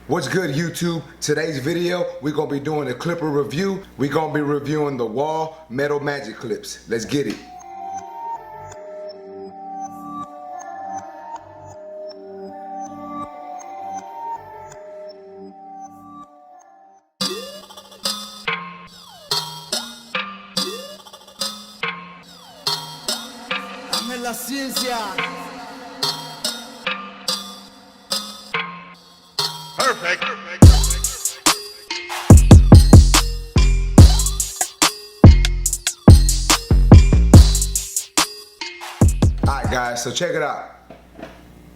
What's good, YouTube? Today's video, we're gonna be doing a clipper review. We're gonna be reviewing the Wahl Metal Magic Clips. Let's get it. Dame la ciencia. Perfect. Alright guys, so check it out.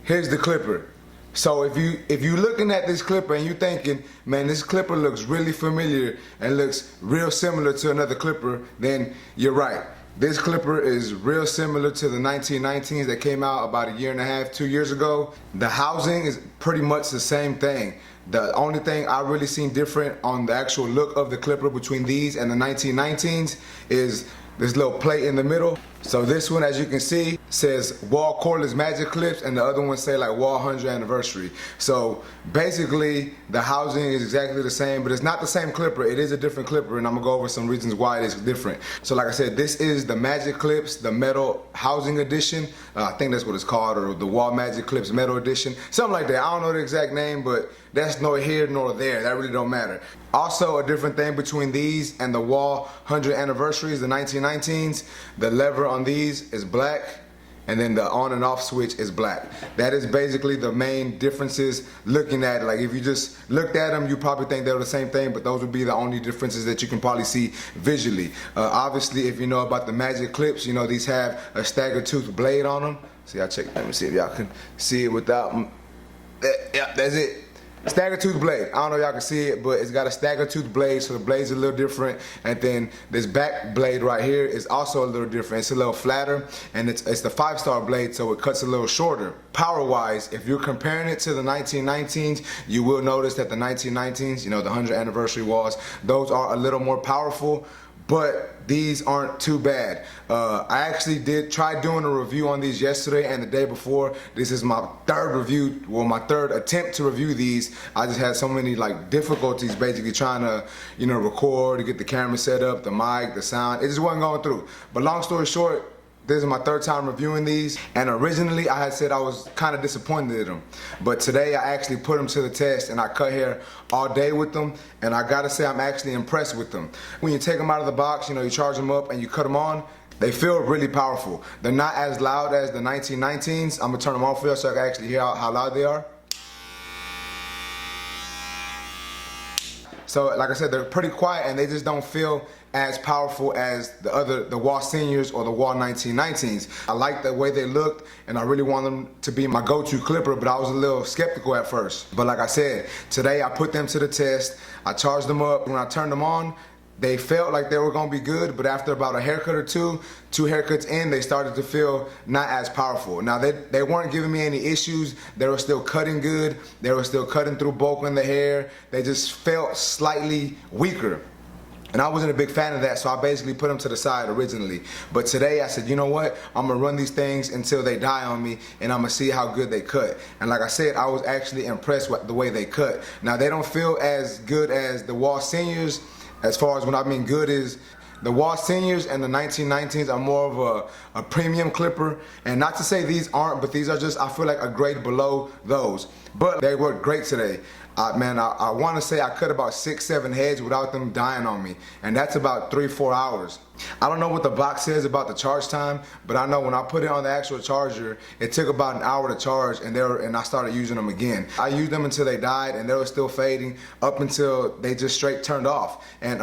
Here's the clipper. So if you looking at this clipper and you thinking, man, this clipper looks really familiar and looks real similar to another clipper, then you're right. This clipper is real similar to the 1919s that came out about a year and a half, 2 years ago. The housing is pretty much the same thing. The only thing I really seen different on the actual look of the clipper between these and the 1919s is this little plate in the middle. So this one, as you can see, says Wahl Cordless Magic Clips, and the other one say like Wahl 100th Anniversary. So basically, the housing is exactly the same, but it's not the same clipper. It is a different clipper, and I'm gonna go over some reasons why it is different. So like I said, this is the Magic Clips, the Metal Housing Edition. I think that's what it's called, or the Wahl Magic Clips Metal Edition. Something like that. I don't know the exact name, but that's nor here nor there. That really don't matter. Also, a different thing between these and the Wahl 100th Anniversaries, the 1919s, the lever on these is black, and then the on and off switch is black. That is basically the main differences looking at it. Like if you just looked at them, you probably think they were the same thing, but those would be the only differences that you can probably see visually. Obviously, if you know about the Magic Clips, you know these have a stagger tooth blade on them. See, let me see if y'all can see it without, yeah, that's it. Stagger tooth blade. I don't know if y'all can see it, but it's got a stagger tooth blade, so the blade's a little different. And then this back blade right here is also a little different. It's a little flatter, and it's the 5-star blade, so it cuts a little shorter. Power-wise, if you're comparing it to the 1919s, you will notice that the 1919s, you know, the 100th anniversary Wahls, those are a little more powerful. But these aren't too bad. I actually did try doing a review on these yesterday and the day before. This is my third review, well, my third attempt to review these. I just had so many like difficulties basically trying to, you know, record, to get the camera set up, the mic, the sound. It just wasn't going through. But long story short, this is my third time reviewing these, and originally I had said I was kind of disappointed in them, but today I actually put them to the test and I cut hair all day with them, and I gotta say I'm actually impressed with them. When you take them out of the box, you know, you charge them up and you cut them on, they feel really powerful. They're not as loud as the 1919s. I'm gonna turn them off for you so I can actually hear how loud they are. So like I said, they're pretty quiet and they just don't feel as powerful as the Wahl Seniors or the Wahl 1919s. I like the way they looked, and I really want them to be my go-to clipper, but I was a little skeptical at first. But like I said, today I put them to the test. I charged them up. When I turned them on, they felt like they were gonna be good, but after about a haircut or two haircuts in, they started to feel not as powerful. Now they weren't giving me any issues. They were still cutting good. They were still cutting through bulk in the hair. They just felt slightly weaker. And I wasn't a big fan of that, so I basically put them to the side originally. But today I said, you know what? I'm gonna run these things until they die on me, and I'm gonna see how good they cut. And like I said, I was actually impressed with the way they cut. Now they don't feel as good as the Wahl Seniors. As far as what I mean good is, the Wahl Seniors and the 1919s are more of a premium clipper. And not to say these aren't, but these are just, I feel like, a grade below those. But they work great today. Man, I want to say I cut about 6-7 heads without them dying on me, and that's about 3-4 hours. I don't know what the box says about the charge time, but I know when I put it on the actual charger, it took about an hour to charge, and I started using them again. I used them until they died, and they were still fading up until they just straight turned off. And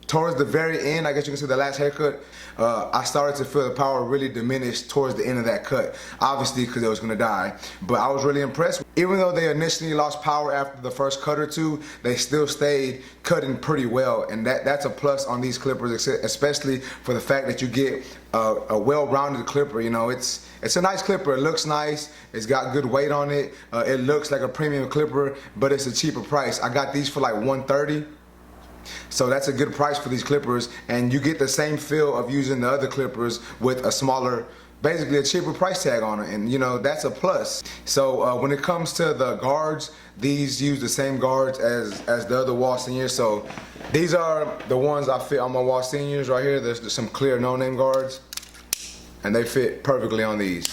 towards the very end, I guess you can see the last haircut, I started to feel the power really diminish towards the end of that cut. Obviously, because it was gonna die. But I was really impressed. Even though they initially lost power after the first cut or two, they still stayed cutting pretty well. And that's a plus on these clippers, especially for the fact that you get a well-rounded clipper. You know, it's a nice clipper. It looks nice. It's got good weight on it. It looks like a premium clipper, but it's a cheaper price. I got these for like $130. So that's a good price for these clippers, and you get the same feel of using the other clippers with a smaller basically a cheaper price tag on it, and you know, that's a plus. So when it comes to the guards, these use the same guards as the other Wahl seniors. So these are the ones I fit on my Wahl seniors right here. There's some clear no-name guards, and they fit perfectly on these.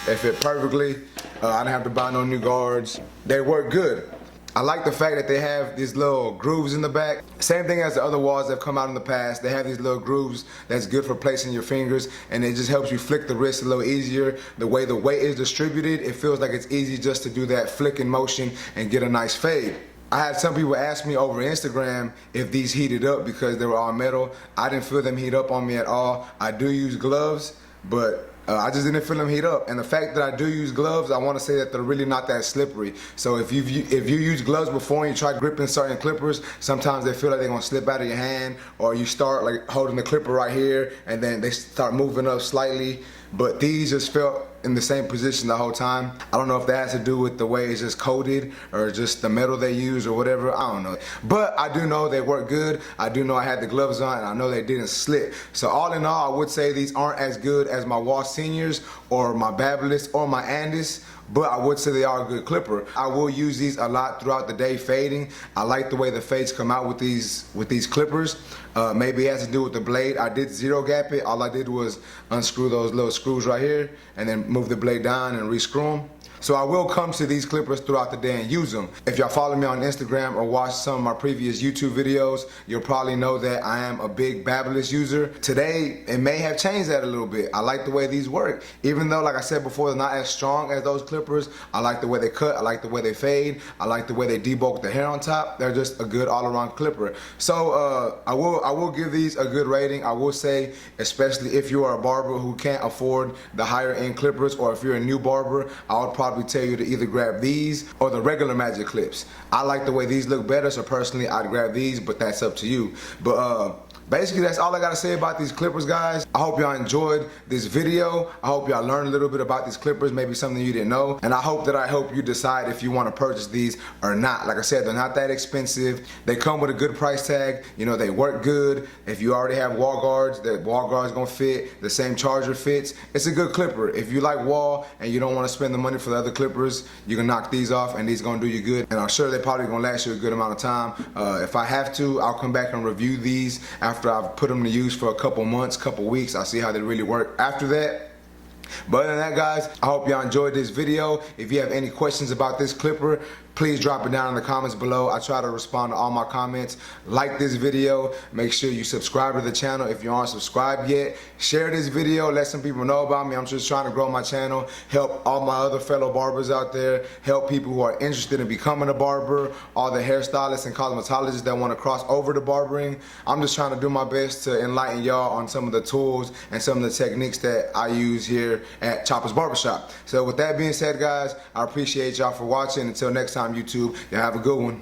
They fit perfectly. I didn't have to buy no new guards. They work good. I like the fact that they have these little grooves in the back. Same thing as the other Wahls that have come out in the past. They have these little grooves that's good for placing your fingers, and it just helps you flick the wrist a little easier. The way the weight is distributed, it feels like it's easy just to do that flicking motion and get a nice fade. I had some people ask me over Instagram if these heated up because they were all metal. I didn't feel them heat up on me at all. I do use gloves, but I just didn't feel them heat up. And the fact that I do use gloves, I want to say that they're really not that slippery. So if you use gloves before and you try gripping certain clippers, sometimes they feel like they're gonna slip out of your hand, or you start like holding the clipper right here and then they start moving up slightly. But these just felt in the same position the whole time. I don't know if that has to do with the way it's just coated or just the metal they use or whatever, I don't know. But I do know they work good. I do know I had the gloves on and I know they didn't slip. So all in all, I would say these aren't as good as my Wahl seniors or my Babyliss or my Andis, but I would say they are a good clipper. I will use these a lot throughout the day fading. I like the way the fades come out with these clippers. Maybe it has to do with the blade. I did zero gap it. All I did was unscrew those little screws right here and then move the blade down and rescrew them. So I will come to these clippers throughout the day and use them. If y'all follow me on Instagram or watch some of my previous YouTube videos, you'll probably know that I am a big Babyliss user. Today, it may have changed that a little bit. I like the way these work. Even though, like I said before, they're not as strong as those clippers, I like the way they cut, I like the way they fade, I like the way they debulk the hair on top. They're just a good all-around clipper. So I will give these a good rating. I will say, especially if you are a barber who can't afford the higher end clippers, or if you're a new barber, I would probably tell you to either grab these or the regular magic clips. I like the way these look better, so personally I'd grab these, but that's up to you. But basically, that's all I gotta say about these clippers, guys. I hope y'all enjoyed this video. I hope y'all learned a little bit about these clippers, maybe something you didn't know. And I hope that I help you decide if you wanna purchase these or not. Like I said, they're not that expensive. They come with a good price tag. You know, they work good. If you already have Wahl guards, the Wahl guards gonna fit. The same charger fits. It's a good clipper. If you like Wahl and you don't wanna spend the money for the other clippers, you can knock these off and these gonna do you good. And I'm sure they're probably gonna last you a good amount of time. If I have to, I'll come back and review these after I've put them to use for a couple months, couple weeks. I'll see how they really work after that. But other than that, guys, I hope y'all enjoyed this video. If you have any questions about this clipper, please drop it down in the comments below. I try to respond to all my comments. Like this video. Make sure you subscribe to the channel if you aren't subscribed yet. Share this video. Let some people know about me. I'm just trying to grow my channel. Help all my other fellow barbers out there. Help people who are interested in becoming a barber. All the hairstylists and cosmetologists that want to cross over to barbering. I'm just trying to do my best to enlighten y'all on some of the tools and some of the techniques that I use here at Chopper's Barbershop. So with that being said, guys, I appreciate y'all for watching. Until next time, YouTube, y'all have a good one.